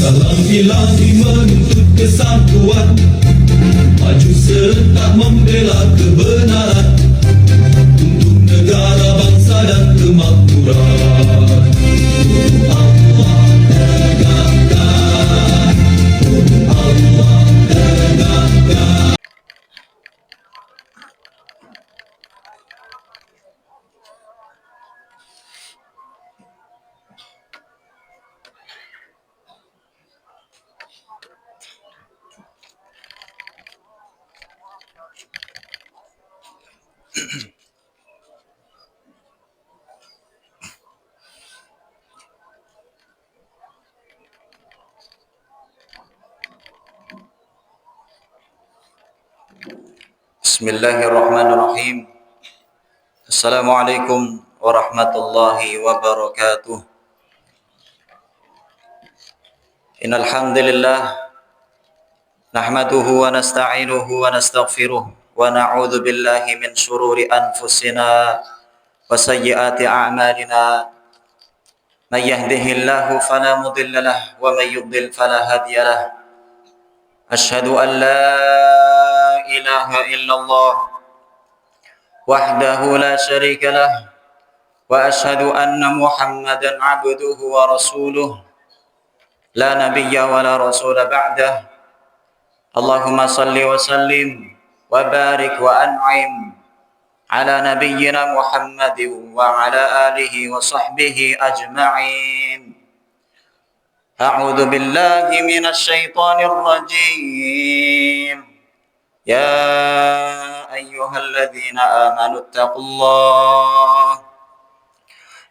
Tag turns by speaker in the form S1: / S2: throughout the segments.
S1: Dalam ilahi menuntut kesatuan, maju serentak membela kebenaran untuk negara, bangsa dan kemakmuran. Untuk Allah tegakkan, untuk Allah tegakkan.
S2: Bismillahirrahmanirrahim. Assalamualaikum warahmatullahi wabarakatuh. Innal hamdalillah nahmaduhu wa nasta'inuhu wa nastaghfiruh wa na'udzu billahi min shururi anfusina wa sayyiati a'malina. May yahdihillahu fala mudilla lahu wa may yudlil fala hadiya lahu. Asyhadu an la ilaha illallah wahdahu la syarika lah wa asyhadu anna Muhammadan abduhu wa rasuluh la nabiyya wa la rasula ba'dah. Allahumma salli wa sallim wa barik wa an'im ala nabiyyina Muhammadin wa ala alihi wa sahbihi ajma'in. A'udzu billahi minasy syaithanir rajim. Ya ayyuhalladzina amanu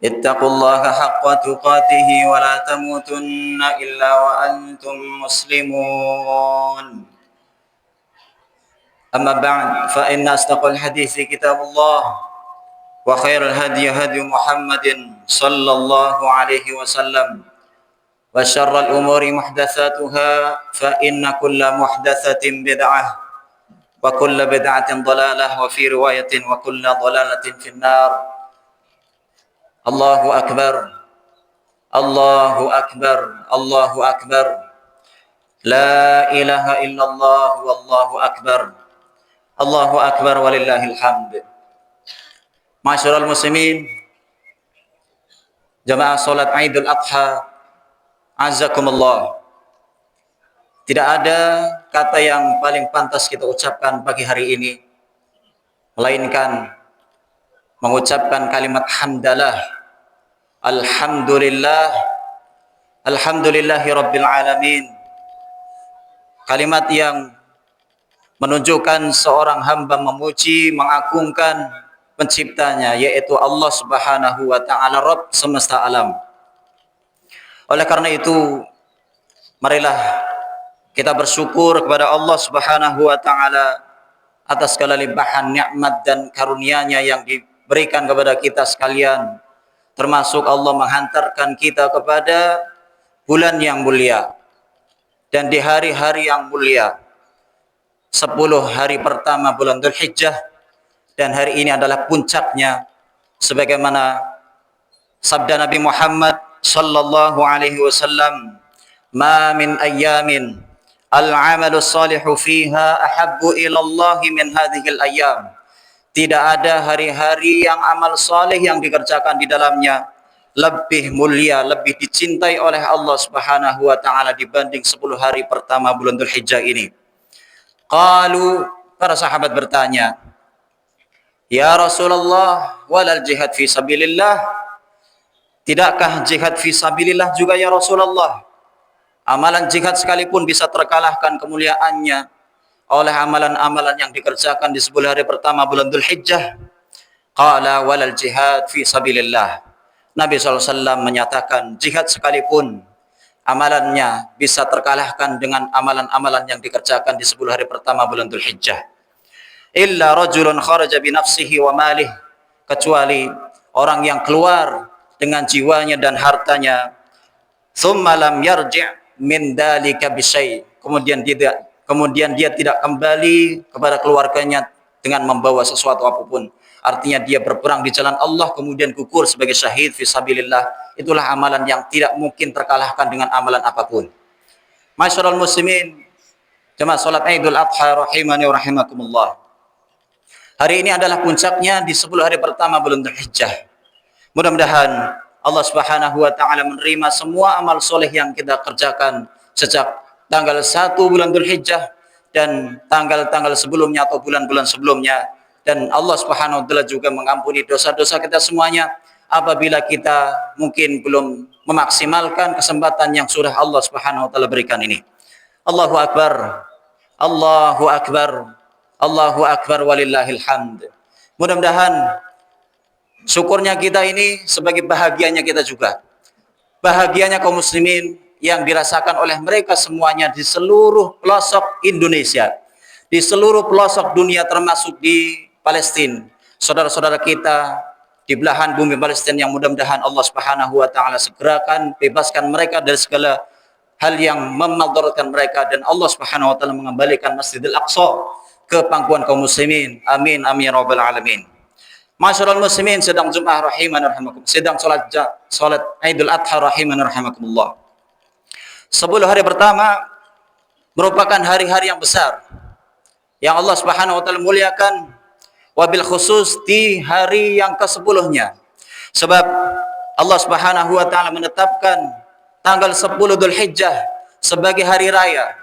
S2: ittaqullaha haqqa tuqatih wa la tamutunna illa wa antum muslimun. Amma ba'd, fa inna asdaqal hadithi kitabullah wa khairal hadi hadi Muhammadin sallallahu alaihi wasallam. Wa syarral umuri muhdatsatuha fa inna kulla muhdatsatin bid'ah wa kulla bid'atin dhalalah wa fi riwayatin wa kulla dhalalatin finnar. Allahu akbar, Allahu akbar, Allahu akbar. La ilaha illallah wallahu akbar. Allahu akbar walillahil hamd. Ma'asyiral muslimin, jamaah salat Idul Adha, azakumullah. Tidak ada kata yang paling pantas kita ucapkan pagi hari ini melainkan mengucapkan kalimat hamdalah. Alhamdulillah, alhamdulillahi rabbil alamin. Kalimat yang menunjukkan seorang hamba memuji, mengagungkan penciptanya, yaitu Allah Subhanahu wa ta'ala, Rabb semesta alam. Oleh karena itu, marilah kita bersyukur kepada Allah Subhanahu wa ta'ala atas segala limpahan nikmat dan karunia-Nya yang diberikan kepada kita sekalian. Termasuk Allah menghantarkan kita kepada bulan yang mulia dan di hari-hari yang mulia. 10 hari pertama bulan Dzulhijjah, dan hari ini adalah puncaknya sebagaimana sabda Nabi Muhammad sallallahu alaihi wasallam, "Ma min ayyamin al-'amalu shalihu fiha ahabbu ila Allah min hadhil ayyam." Tidak ada hari-hari yang amal saleh yang dikerjakan di dalamnya lebih mulia, lebih dicintai oleh Allah Subhanahu wa taala dibanding 10 hari pertama bulan Dzulhijjah ini. Qalu, para sahabat bertanya, "Ya Rasulullah, walal jihad fi sabilillah?" Tidakkah jihad fi sabilillah juga ya Rasulullah? Amalan jihad sekalipun bisa terkalahkan kemuliaannya oleh amalan-amalan yang dikerjakan di 10 hari pertama bulan Dzulhijjah. Qala walal jihad fi sabilillah. Nabi SAW menyatakan jihad sekalipun amalannya bisa terkalahkan dengan amalan-amalan yang dikerjakan di 10 hari pertama bulan Dzulhijjah. Illa rajulun kharaja bi nafsihi wa malih, kecuali orang yang keluar dengan jiwanya dan hartanya, thumma lam yarji', min dzalika bisyai. Kemudian dia tidak kembali kepada keluarganya dengan membawa sesuatu apapun. Artinya dia berperang di jalan Allah kemudian gugur sebagai syahid fi sabilillah. Itulah amalan yang tidak mungkin terkalahkan dengan amalan apapun. Masyarul muslimin, jemaah salat Idul Adha rahimani wa rahimakumullah. Hari ini adalah puncaknya di 10 hari pertama bulan Dzulhijjah. Mudah-mudahan Allah Subhanahu wa taala menerima semua amal soleh yang kita kerjakan sejak tanggal 1 bulan Dzulhijjah dan tanggal-tanggal sebelumnya atau bulan-bulan sebelumnya. Dan Allah Subhanahu wa taala juga mengampuni dosa-dosa kita semuanya apabila kita mungkin belum memaksimalkan kesempatan yang sudah Allah Subhanahu wa taala berikan ini. Allahu akbar. Allahu akbar. Allahu akbar walillahil hamd. Mudah-mudahan syukurnya kita ini sebagai bahagianya kita juga. Bahagianya kaum muslimin yang dirasakan oleh mereka semuanya di seluruh pelosok Indonesia, di seluruh pelosok dunia termasuk di Palestina. Saudara-saudara kita di belahan bumi Palestina yang mudah-mudahan Allah Subhanahu wa taala segerakan bebaskan mereka dari segala hal yang memudaratkan mereka dan Allah Subhanahu wa taala mengembalikan Masjidil Aqsa ke pangkuan kaum muslimin. Amin amin ya rabbal alamin. Masyarul muslimin sedang Jumat rahiman rahimakum. Sedang salat Idul Adha rahiman rahimakumullah. 10 hari pertama merupakan hari-hari yang besar yang Allah Subhanahu wa taala muliakan, wabil khusus di hari yang ke-10-nya. Sebab Allah Subhanahu wa taala menetapkan tanggal 10 Dzulhijjah sebagai hari raya.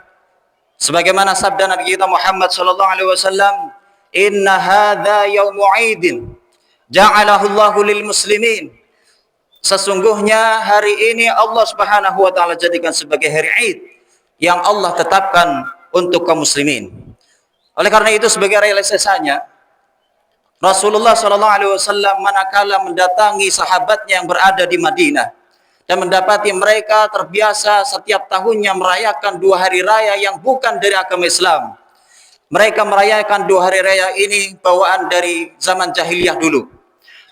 S2: Sebagaimana sabda Nabi kita Muhammad sallallahu alaihi wasallam, "Inna hadza yaumu 'idin ja'alahu Allahu lil muslimin." Sesungguhnya hari ini Allah Subhanahu wa taala jadikan sebagai hari Id yang Allah tetapkan untuk kaum muslimin. Oleh karena itu sebagai realisasinya Rasulullah SAW manakala mendatangi sahabatnya yang berada di Madinah dan mendapati mereka terbiasa setiap tahunnya merayakan 2 hari raya yang bukan dari agama Islam. Mereka merayakan 2 hari raya ini bawaan dari zaman jahiliyah dulu.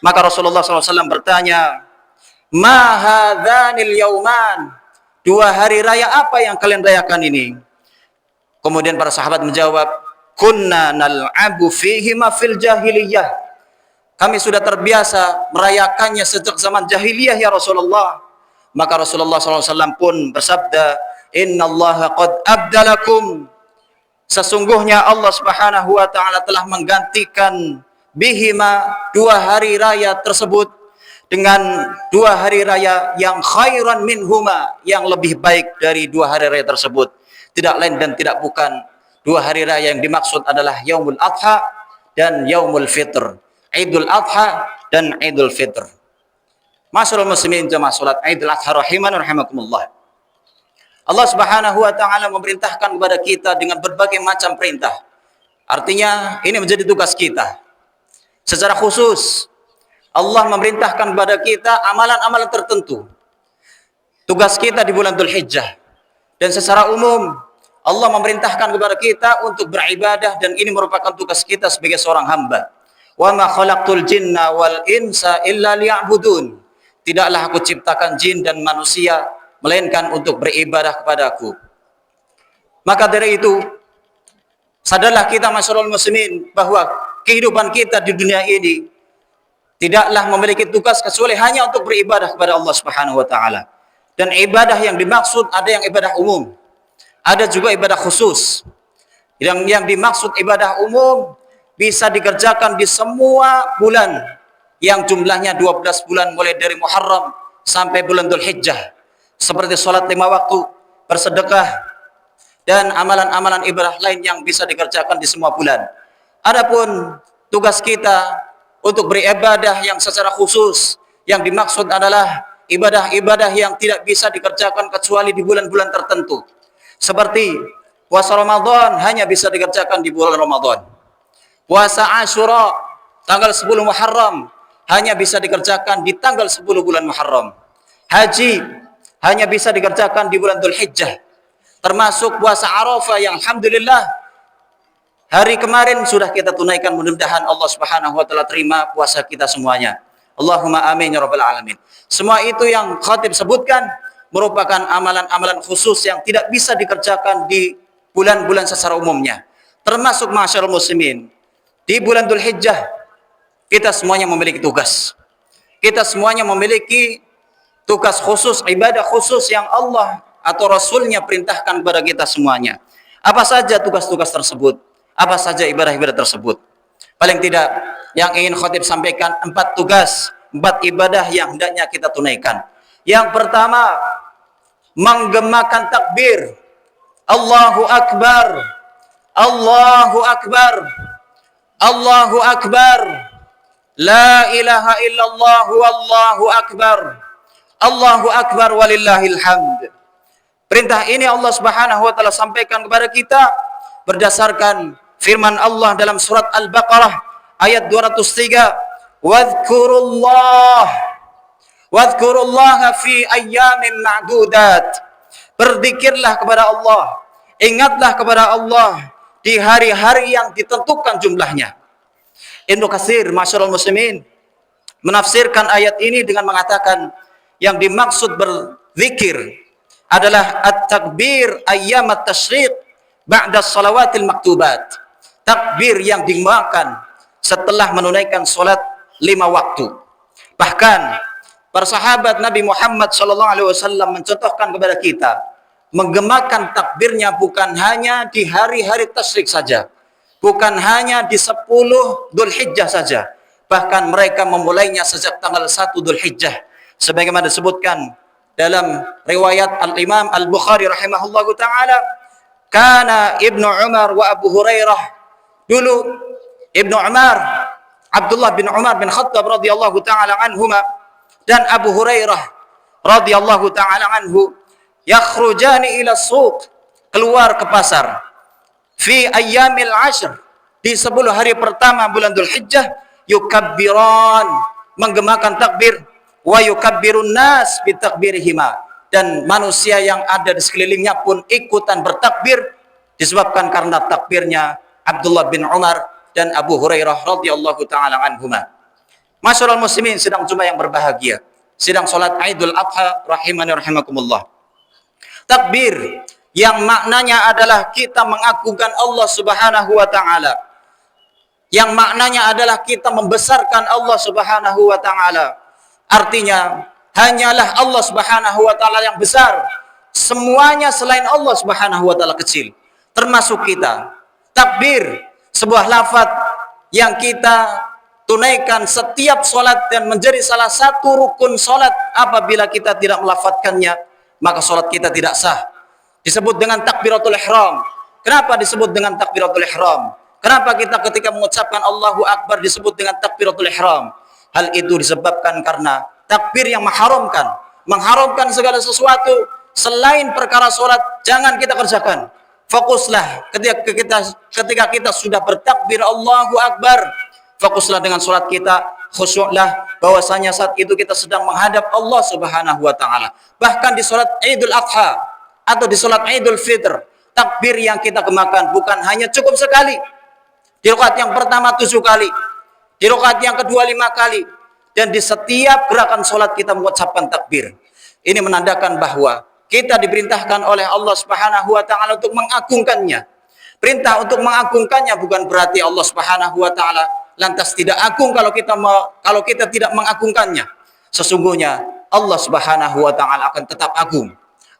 S2: Maka Rasulullah SAW bertanya, "Ma hadzanil yauman?" 2 hari raya apa yang kalian rayakan ini? Kemudian para sahabat menjawab, "Kunna nal'abu fihi ma fil jahiliyah." Kami sudah terbiasa merayakannya sejak zaman jahiliyah ya Rasulullah. Maka Rasulullah SAW pun bersabda, "Innallaha qad abdalakum." Sesungguhnya Allah Subhanahu wa taala telah menggantikan bihima 2 hari raya tersebut dengan 2 hari raya yang khairan minhuma, yang lebih baik dari 2 hari raya tersebut. Tidak lain dan tidak bukan 2 hari raya yang dimaksud adalah Yaumul Adha dan Yaumul Fitr. Idul Adha dan Idul Fitr. Masyarul muslimin jamaah salat Idul Adha rahiman rahimakumullah. Allah Subhanahu wa taala memerintahkan kepada kita dengan berbagai macam perintah. Artinya ini menjadi tugas kita. Secara khusus Allah memerintahkan kepada kita amalan-amalan tertentu. Tugas kita di bulan Dzulhijjah. Dan secara umum Allah memerintahkan kepada kita untuk beribadah dan ini merupakan tugas kita sebagai seorang hamba. Wa ma khalaqtul jinna wal insa illa liya'budun. Tidaklah aku ciptakan jin dan manusia melainkan untuk beribadah kepadaku. Maka dari itu sadarlah kita masyarul muslimin bahwa kehidupan kita di dunia ini tidaklah memiliki tugas kecuali hanya untuk beribadah kepada Allah Subhanahu wa taala. Dan ibadah yang dimaksud ada yang ibadah umum, ada juga ibadah khusus. Yang dimaksud ibadah umum bisa dikerjakan di semua bulan yang jumlahnya 12 bulan mulai dari Muharram sampai bulan Dzulhijjah. Seperti sholat 5 waktu, bersedekah, dan amalan-amalan ibadah lain yang bisa dikerjakan di semua bulan. Adapun tugas kita untuk beribadah yang secara khusus, yang dimaksud adalah ibadah-ibadah yang tidak bisa dikerjakan kecuali di bulan-bulan tertentu. Seperti puasa Ramadan hanya bisa dikerjakan di bulan Ramadan. Puasa Asyura tanggal 10 Muharram hanya bisa dikerjakan di tanggal 10 bulan Muharram. Haji hanya bisa dikerjakan di bulan Dzulhijjah. Termasuk puasa Arafah yang alhamdulillah hari kemarin sudah kita tunaikan. Mudah-mudahan Allah Subhanahu wa taala terima puasa kita semuanya. Allahumma amin ya rabbal alamin. Semua itu yang khatib sebutkan merupakan amalan-amalan khusus yang tidak bisa dikerjakan di bulan-bulan secara umumnya. Termasuk masyarakat muslimin, di bulan Dzulhijjah kita semuanya memiliki tugas. Kita semuanya memiliki tugas khusus, ibadah khusus yang Allah atau Rasulnya perintahkan kepada kita semuanya. Apa saja tugas-tugas tersebut? Apa saja ibadah-ibadah tersebut? Paling tidak yang ingin khotib sampaikan 4 tugas, 4 ibadah yang hendaknya kita tunaikan. Yang pertama, menggemakan takbir. Allahu Akbar. Allahu Akbar. Allahu Akbar. La ilaha illallah wallahu akbar. Allahu Akbar walillahil hamd. Perintah ini Allah Subhanahu wa taala sampaikan kepada kita berdasarkan firman Allah dalam surat Al-Baqarah ayat 203, Wadhkurullaha fi ayyamin ma'dudat. Berzikirlah kepada Allah, ingatlah kepada Allah di hari-hari yang ditentukan jumlahnya. Ibnu Katsir, masyarul muslimin, menafsirkan ayat ini dengan mengatakan yang dimaksud berzikir adalah at-takbir ayyamat tasyriq ba'da shalawatil maktubat. Takbir yang dimakan setelah menunaikan salat 5 waktu. Bahkan para sahabat Nabi Muhammad SAW mencontohkan kepada kita menggemakan takbirnya bukan hanya di hari-hari tasyrik saja, bukan hanya di 10 Dzulhijjah saja, bahkan mereka memulainya sejak tanggal 1 Dzulhijjah sebagaimana disebutkan dalam riwayat Al-Imam Al-Bukhari rahimahullahu taala. Kana Ibnu Umar wa Abu Hurairah, dulu Ibnu Umar, Abdullah bin Umar bin Khattab radhiyallahu taala anhuma, dan Abu Hurairah radhiyallahu taala anhu yakhrujani ila suq, keluar ke pasar, fi ayyamil ashr, di 10 hari pertama bulan Dzulhijjah, yukabbiran, menggemakan takbir, wa yukabbirun nas bi takbirihima, dan manusia yang ada di sekelilingnya pun ikutan bertakbir disebabkan karena takbirnya Abdullah bin Umar dan Abu Hurairah radhiyallahu taala anhuma. Masyarul muslimin sedang jumlah yang berbahagia, sedang salat Idul Adha rahimani rahimakumullah. Takbir yang maknanya adalah kita mengagungkan Allah Subhanahu wa taala. Yang maknanya adalah kita membesarkan Allah Subhanahu wa taala. Artinya hanyalah Allah Subhanahu wa taala yang besar. Semuanya selain Allah Subhanahu wa taala kecil, termasuk kita. Takbir, sebuah lafaz yang kita tunaikan setiap solat dan menjadi salah satu rukun solat. Apabila kita tidak melafadzkannya, maka solat kita tidak sah. Disebut dengan takbiratul ihram. Kenapa disebut dengan takbiratul ihram? Kenapa kita ketika mengucapkan Allahu Akbar disebut dengan takbiratul ihram? Hal itu disebabkan karena takbir yang mengharamkan segala sesuatu selain perkara solat jangan kita kerjakan. Fokuslah ketika kita sudah bertakbir Allahu Akbar, fokuslah dengan solat kita, khusyuklah bahwasanya saat itu kita sedang menghadap Allah Subhanahu wa taala. Bahkan di salat Idul Adha atau di salat Idul Fitr, takbir yang kita gemakan bukan hanya cukup sekali. Di rakaat yang pertama 7 kali, di rakaat yang kedua 5 kali, dan di setiap gerakan salat kita mengucapkan takbir. Ini menandakan bahwa kita diperintahkan oleh Allah Subhanahu wa taala untuk mengagungkannya. Perintah untuk mengagungkannya bukan berarti Allah Subhanahu wa taala lantas tidak agung kalau kita tidak mengagungkannya. Sesungguhnya Allah Subhanahu wa taala akan tetap agung,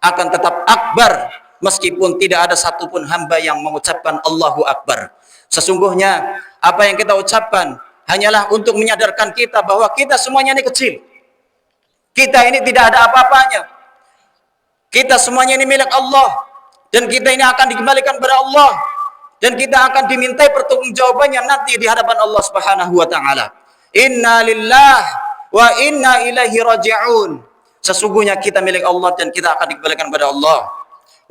S2: akan tetap akbar meskipun tidak ada satupun hamba yang mengucapkan Allahu Akbar. Sesungguhnya apa yang kita ucapkan hanyalah untuk menyadarkan kita bahwa kita semuanya ini kecil. Kita ini tidak ada apa-apanya. Kita semuanya ini milik Allah, dan kita ini akan dikembalikan kepada Allah, dan kita akan dimintai pertanggungjawabannya nanti di hadapan Allah Subhanahu wa taala. Inna lillah wa inna ilaihi raji'un. Sesungguhnya kita milik Allah dan kita akan dikembalikan kepada Allah.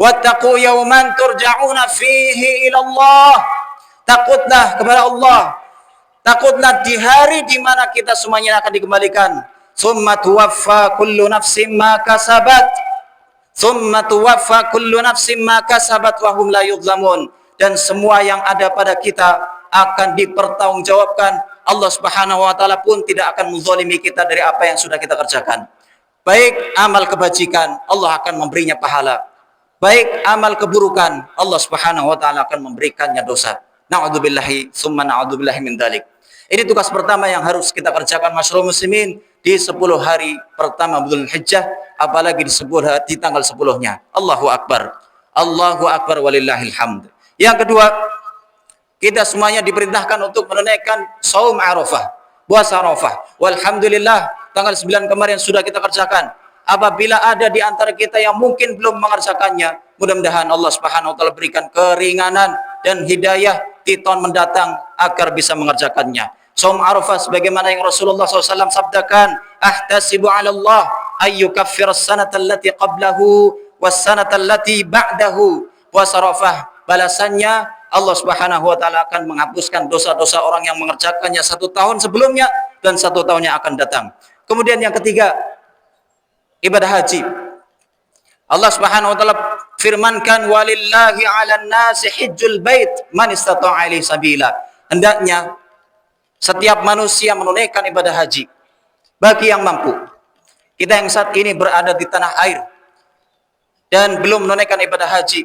S2: Wattaqu yawman turja'una fihi ila Allah. Takutlah kepada Allah. Takutlah di hari di mana kita semuanya akan dikembalikan. Summa tuwaffa kullu nafsin ma kasabat. Summa tuwaffa kullu nafsin ma kasabat wa hum la yudhlamun. Dan semua yang ada pada kita akan dipertanggungjawabkan. Allah Subhanahu wa taala pun tidak akan menzalimi kita dari apa yang sudah kita kerjakan. Baik amal kebajikan, Allah akan memberinya pahala. Baik amal keburukan, Allah Subhanahu wa taala akan memberikannya dosa. Na'udzubillahi tsumma na'udzubillahi min dzalik. Ini tugas pertama yang harus kita kerjakan masyarakat muslimin di 10 hari pertama bulan Hijjah, apalagi di tanggal 10-nya. Allahu akbar. Allahu akbar walillahil hamd. Yang kedua, kita semuanya diperintahkan untuk menunaikan saum Arafah, puasa Arafah. Walhamdulillah, tanggal 9 kemarin sudah kita kerjakan. Apabila ada di antara kita yang mungkin belum mengerjakannya, mudah-mudahan Allah Subhanahu wa taala berikan keringanan dan hidayah di tahun mendatang agar bisa mengerjakannya. Saum Arafah sebagaimana yang Rasulullah SAW sabdakan, ahtasibu 'ala Allah ayyukaffira as-sanata allati qablahu was-sanata allati ba'dahu. Puasa Arafah balasannya Allah Subhanahu wa taala akan menghapuskan dosa-dosa orang yang mengerjakannya 1 tahun sebelumnya dan 1 tahun yang akan datang. Kemudian yang ketiga, ibadah haji. Allah Subhanahu wa taala firmankan, walillahi 'alan nasi hajjul bait man istata'a ilaihi sabila. Hendaknya setiap manusia menunaikan ibadah haji bagi yang mampu. Kita yang saat ini berada di tanah air dan belum menunaikan ibadah haji,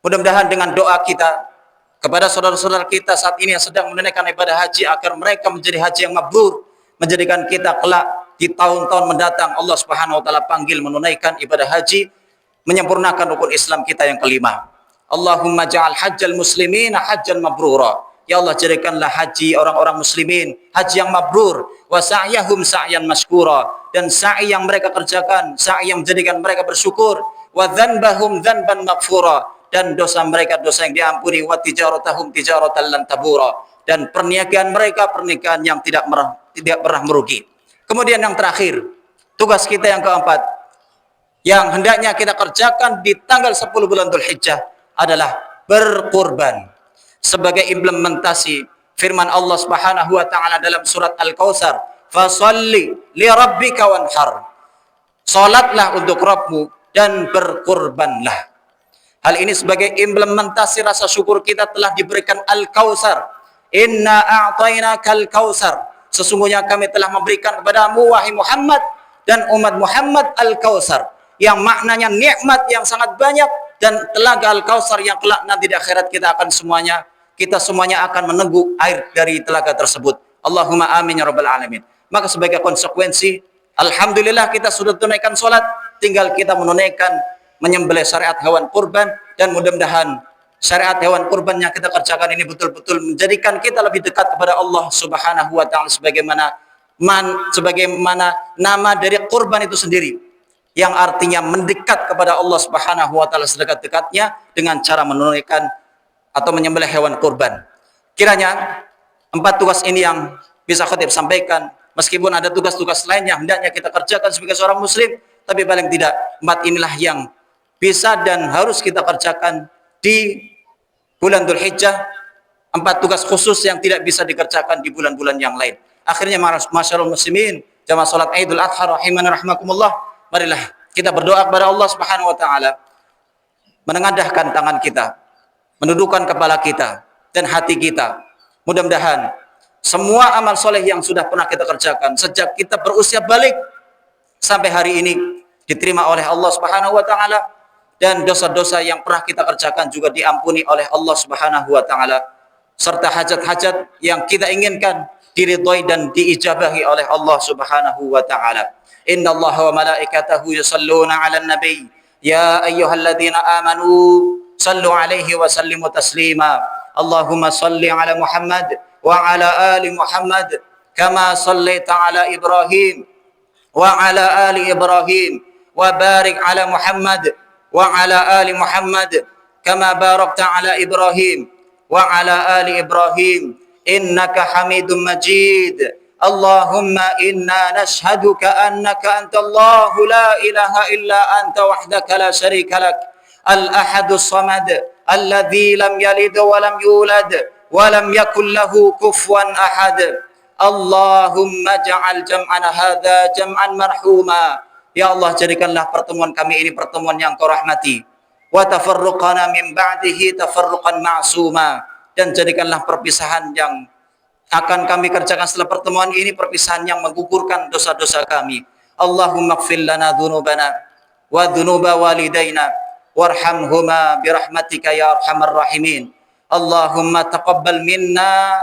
S2: mudah-mudahan dengan doa kita kepada saudara-saudara kita saat ini yang sedang menunaikan ibadah haji, agar mereka menjadi haji yang mabrur, menjadikan kita kelak di tahun-tahun mendatang Allah Subhanahu wa taala panggil menunaikan ibadah haji, menyempurnakan rukun Islam kita yang kelima. Allahumma ja'al hajjal muslimina hajjan mabrura. Ya Allah, jadikanlah haji orang-orang muslimin haji yang mabrur, wa sa'yahum sa'yan mashkura, dan sa'i yang mereka kerjakan sa'i yang menjadikan mereka bersyukur, wa dzanbahum dzanban maghfura, dan dosa mereka dosa yang diampuni, wa tijaratahum tijaratan lan tabura, dan perniagaan mereka perniagaan yang tidak pernah merugi. Kemudian yang terakhir, tugas kita yang keempat yang hendaknya kita kerjakan di tanggal 10 bulan Dzulhijjah adalah berkurban sebagai implementasi firman Allah Subhanahu wa taala dalam surat Al-Kautsar, fasalli li rabbika wanhar. Salatlah untuk Rabbmu dan berkurbanlah. Hal ini sebagai implementasi rasa syukur kita telah diberikan Al-Kautsar. Inna a'tainakal kautsar. Sesungguhnya kami telah memberikan kepadamu wahai Muhammad dan umat Muhammad Al-Kautsar, yang maknanya nikmat yang sangat banyak, dan telaga Al-Kautsar yang kelak nanti di akhirat kita semuanya akan meneguk air dari telaga tersebut. Allahumma amin ya rabbal alamin. Maka sebagai konsekuensi, alhamdulillah kita sudah tunaikan salat, tinggal kita menunaikan menyembelih syariat hewan kurban, dan mudah-mudahan syariat hewan kurban yang kita kerjakan ini betul-betul menjadikan kita lebih dekat kepada Allah Subhanahu wa taala, sebagaimana nama dari kurban itu sendiri, yang artinya mendekat kepada Allah Subhanahu wa taala sedekat-dekatnya dengan cara menunaikan atau menyembelih hewan kurban. Kiranya 4 tugas ini yang bisa khatib sampaikan, meskipun ada tugas-tugas lain yang hendaknya kita kerjakan sebagai seorang muslim, tapi paling tidak 4 inilah yang bisa dan harus kita kerjakan di bulan Dzulhijjah. 4 tugas khusus yang tidak bisa dikerjakan di bulan-bulan yang lain. Akhirnya masyarakat muslimin, jamaah salat Idul Adha rahimani rahimakumullah, marilah kita berdoa kepada Allah Subhanahu wa taala, menengadahkan tangan kita, menundukkan kepala kita dan hati kita. Mudah-mudahan semua amal soleh yang sudah pernah kita kerjakan sejak kita berusia balik sampai hari ini diterima oleh Allah Subhanahu wa taala, dan dosa-dosa yang pernah kita kerjakan juga diampuni oleh Allah Subhanahu wa taala, serta hajat-hajat yang kita inginkan diridhai dan diijabahi oleh Allah Subhanahu wa taala. Innallaha wa malaikatahu yusalluna 'alan nabiy ya ayyuhalladzina amanu sallu 'alaihi wa sallimu taslima. Allahumma salli 'ala Muhammad wa 'ala ali Muhammad kama sallaita 'ala Ibrahim wa 'ala ali Ibrahim wa barik 'ala Muhammad wa 'ala ali Muhammad kama barakta 'ala Ibrahim wa 'ala ali Ibrahim innaka Hamidum Majid. Allahumma inna nashhaduka annaka antallahu la ilaha illa anta wahdaka la syarika lak al-ahadus samad alladzi lam yalid wa lam yulad wa lam yakul lahu kufuwan ahad. Allahumma ja'al jam'ana hadza jam'an marhuma. Ya Allah, jadikanlah pertemuan kami ini pertemuan yang Kau rahmati, wa tafarruqana min ba'dihi tafarruqan ma'suma, dan jadikanlah perpisahan yang akan kami kerjakan setelah pertemuan ini perpisahan yang menggugurkan dosa-dosa kami. Allahumma ighfir lana dhunubana wa dhunuba walidayna warhamhuma birahmatika ya arhamar rahimin. Allahumma taqabbal minna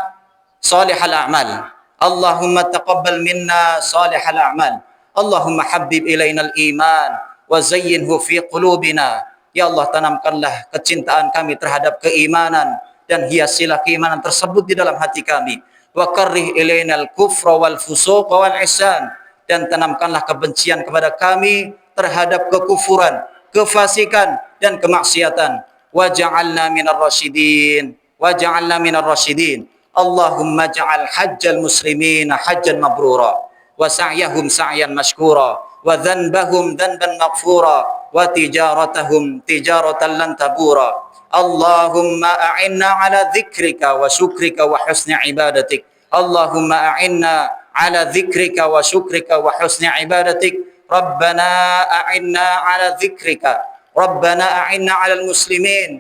S2: salihal a'mal. Allahumma taqabbal minna salihal a'mal. Allahumma habbib ilainal iman wa zayyinhu fi qulubina. Ya Allah, tanamkanlah kecintaan kami terhadap keimanan dan hiasilah keimanan tersebut di dalam hati kami. Wa karrih ilainal kufra wal fusuq wal isyan, dan tanamkanlah kebencian kepada kami terhadap kekufuran, kefasikan dan kemaksiatan. Waj'alna minar rasyidin, waj'alna minar rasyidin. Allahumma ja'al hajjal muslimina hajjan mabrura wa sa'yahum sa'yan mashkura wa dhanbahum dhanban maghfura wa tijaratahum tijaratan lan tabura. Allahumma a'inna ala dzikrika wa syukrika wa husni ibadatik. Allahumma a'inna ala dzikrika wa syukrika wa husni ibadatik. Rabbana a'inna ala dzikrika. Rabbana a'inna ala al-muslimin.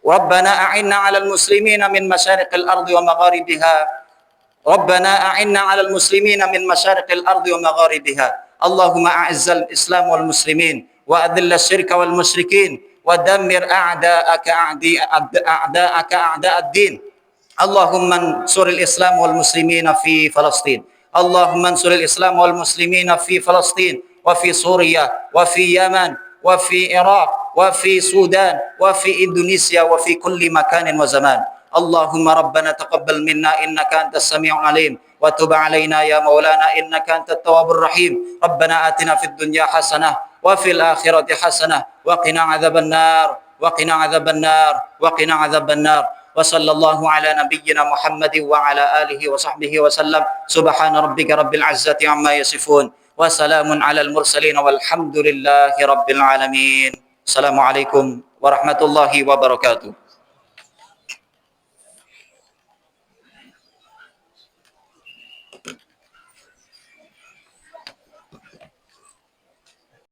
S2: Rabbana a'inna 'alal muslimina min masyariqil ardi wa magharibiha. Rabbana a'inna 'alal muslimina min masyariqil ardi wa magharibiha. Allahumma a'izzal Islam wal muslimin wa adhillash syirka wal musyrikin wa dammir a'da'aka a'da'ad-din. Allahumma ansuril Islam wal muslimina fi Palestin. Allahumma ansuril Islam wal muslimina fi Palestin wa fi Suriah wa fi Yaman wa fi Iraq wa fi Sudan wa fi Indonesia wa fi kulli makanin wa zaman. Allahumma rabbana taqabbal minna innaka antas sami'ul alim wa tub alaina ya maulana innaka antat tawwabur rahim. Rabbana atina fid dunya hasanah wa fil akhirati hasanah wa qina adzabannar wa qina adzabannar wa qina adzabannar. Wa sallallahu ala nabiyyina Muhammadin wa ala alihi wa sahbihi wa sallam. Subhana rabbika rabbil izzati amma yasifun wa salamun alal mursalin walhamdulillahi rabbil alamin. Assalamualaikum warahmatullahi wabarakatuh.